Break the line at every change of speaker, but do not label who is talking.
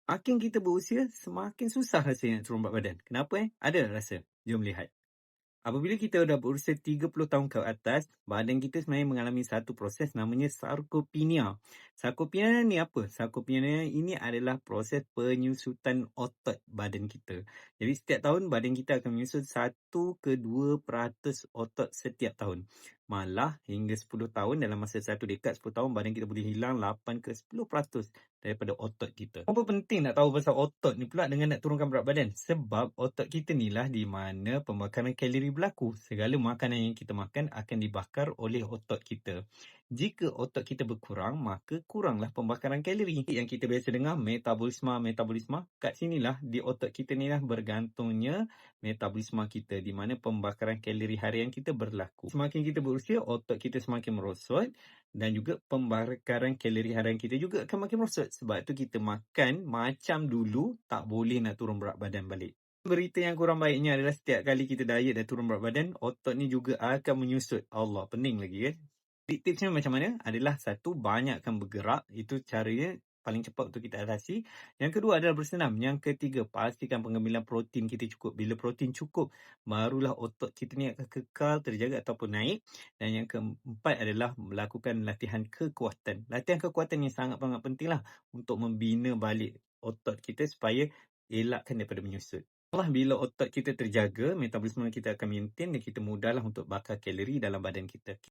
Makin kita berusia, semakin susah rasanya nak turun berat badan. Kenapa Ada rasa? Jom lihat. Apabila kita dah berusia 30 tahun ke atas, badan kita sebenarnya mengalami satu proses namanya sarkopenia. Sarkopenia ni apa? Sarkopenia ini adalah proses penyusutan otot badan kita. Jadi setiap tahun badan kita akan menyusut 1 ke 2% otot setiap tahun. Malah hingga 10 tahun, dalam masa satu dekad 10 tahun, badan kita boleh hilang 8 ke 10% daripada otot kita. Apa penting nak tahu pasal otot ni pula dengan nak turunkan berat badan? Sebab otot kita ni lah di mana pembakaran kalori berlaku. Segala makanan yang kita makan akan dibakar oleh otot kita. Jika otot kita berkurang, maka kuranglah pembakaran kalori. Yang kita biasa dengar metabolisme. Kat sinilah di otot kita ni lah bergantungnya metabolisme kita, di mana pembakaran kalori harian kita berlaku. Semakin kita berusia, otot kita semakin merosot dan juga pembakaran kalori harian kita juga akan makin merosot. Sebab tu kita makan macam dulu, tak boleh nak turun berat badan balik. Berita yang kurang baiknya adalah setiap kali kita diet dan turun berat badan, otot ni juga akan menyusut. Allah, pening lagi kan? Jadi tipsnya macam mana? Adalah satu, banyakkan bergerak. Itu caranya paling cepat untuk kita atasi. Yang kedua adalah bersenam. Yang ketiga, pastikan pengambilan protein kita cukup. Bila protein cukup, barulah otot kita ni akan kekal terjaga ataupun naik. Dan yang keempat adalah melakukan latihan kekuatan. Latihan kekuatan ni sangat-sangat penting lah untuk membina balik otot kita supaya elakkan daripada menyusut. Allah, bila otot kita terjaga, metabolisme kita akan maintain dan kita mudahlah untuk bakar kalori dalam badan kita.